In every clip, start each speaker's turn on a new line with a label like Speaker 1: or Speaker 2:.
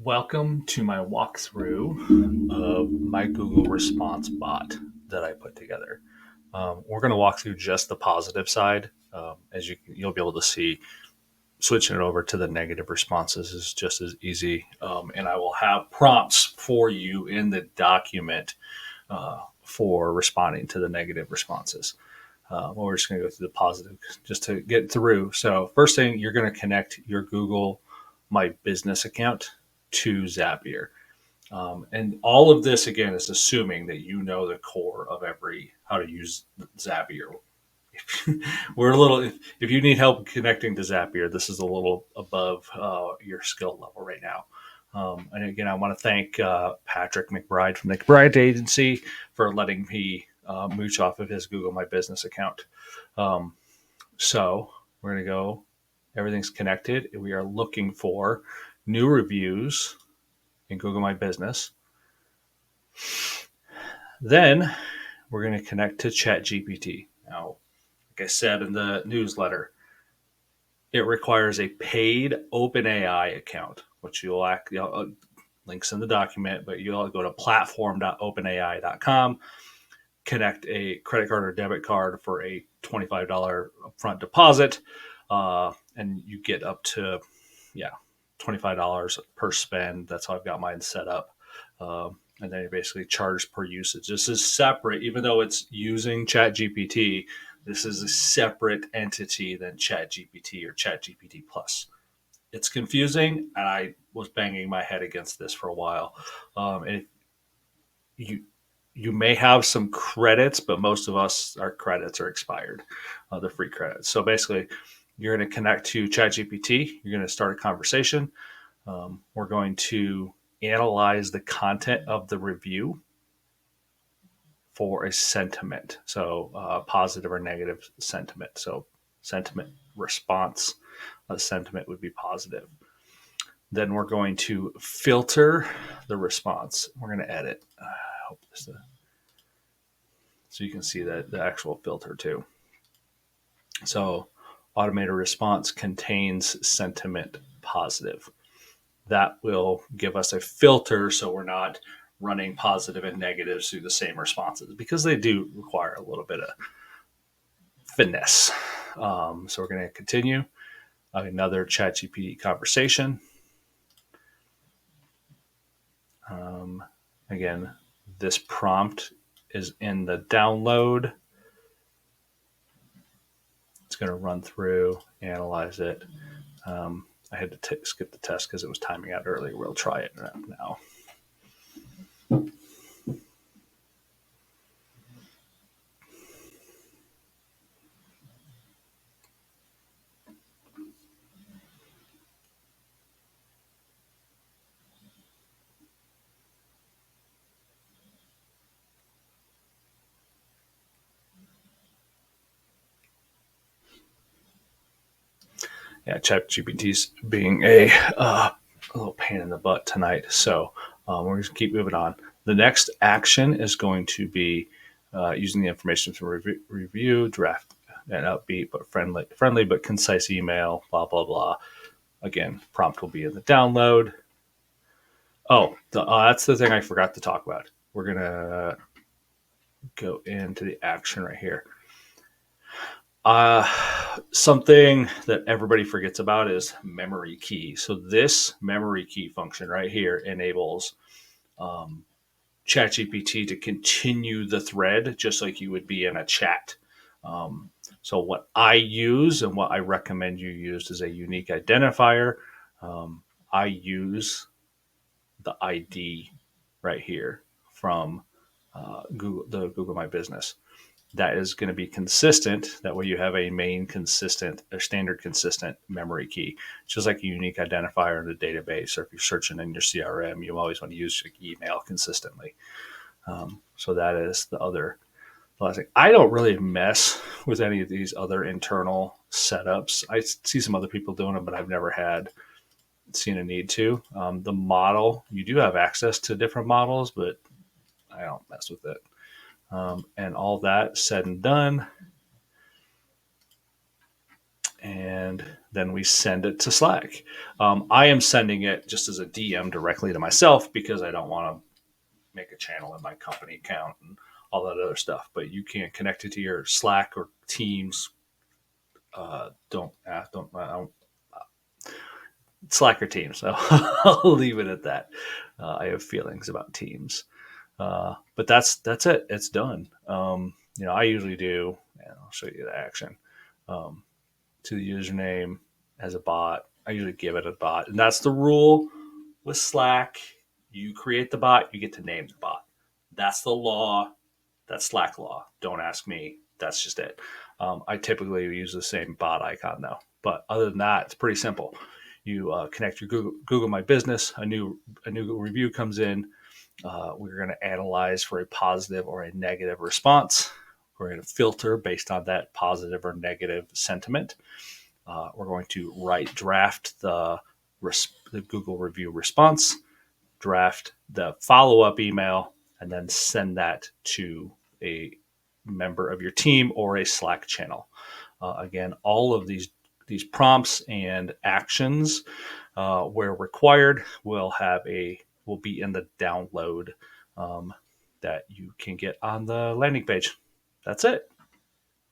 Speaker 1: Welcome to my walkthrough of my Google response bot that I put together. We're going to walk through just the positive side. As you'll be able to see, switching it over to the negative responses is just as easy. And I will have prompts for you in the document for responding to the negative responses. We're just going to go through the positive just to get through. So first thing, you're going to connect your Google My Business account to Zapier. And all of this, again, is assuming that you know the core of how to use Zapier. We're a little, if you need help connecting to Zapier, this is a little above your skill level right now. And again, I want to thank Patrick McBride from the McBride Agency for letting me mooch off of his Google My Business account. So we're going to go, everything's connected. We are looking for new reviews in Google My Business. Then we're going to connect to ChatGPT. Now, like I said in the newsletter, it requires a paid OpenAI account, which links in the document, but you'll go to platform.openai.com, connect a credit card or debit card for a $25 upfront deposit, and you get up to, $25 per spend. That's how I've got mine set up. And then you basically charge per usage. This is separate, even though it's using ChatGPT. This is a separate entity than ChatGPT or ChatGPT Plus. It's confusing, and I was banging my head against this for a while. And you may have some credits, but most of our credits are expired, the free credits. So basically, you're going to connect to ChatGPT. You're going to start a conversation. We're going to analyze the content of the review for a sentiment. So positive or negative sentiment. So sentiment response, a sentiment would be positive. Then we're going to filter the response. We're going to edit. So you can see the actual filter too. So automated response contains sentiment positive. That will give us a filter so we're not running positive and negatives through the same responses, because they do require a little bit of finesse. So we're going to continue another ChatGPT conversation. Again, this prompt is in the download. It's going to run through, analyze it. I had to skip the test because it was timing out earlier. We'll try it now. Yeah, ChatGPT's being a little pain in the butt tonight. So we're going to keep moving on. The next action is going to be using the information from review, draft an upbeat but friendly but concise email, blah, blah, blah. Again, prompt will be in the download. Oh, that's the thing I forgot to talk about. We're going to go into the action right here. Something that everybody forgets about is memory key. So this memory key function right here enables ChatGPT to continue the thread just like you would be in a chat. So what I use and what I recommend you use is a unique identifier. I use the ID right here from the Google My Business. That is going to be consistent. That way you have a standard consistent memory key. It's just like a unique identifier in the database, or if you're searching in your CRM, you always want to use your email consistently. So that is the last thing. I don't really mess with any of these other internal setups. I see some other people doing them, but I've never seen a need to. The model, you do have access to different models, but I don't mess with it. And all that said and done, and then we send it to Slack. I am sending it just as a DM directly to myself because I don't want to make a channel in my company account and all that other stuff. But you can connect it to your Slack or Teams. Don't Slack or Teams. So I'll leave it at that. I have feelings about Teams, but that's it. It's done. I usually do. And I'll show you the action. Um, to the username as a bot. I usually give it a bot, and that's the rule with Slack. You create the bot, you get to name the bot. That's the law. That's Slack law. Don't ask me. That's just it. I typically use the same bot icon though, but other than that, it's pretty simple. You connect your Google My Business. A new review comes in. We're going to analyze for a positive or a negative response. We're going to filter based on that positive or negative sentiment. We're going to draft the Google review response, draft the follow-up email, and then send that to a member of your team or a Slack channel. Again, all of these prompts and actions, where required, will be in the download that you can get on the landing page. That's it.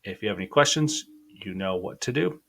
Speaker 1: If you have any questions, you know what to do.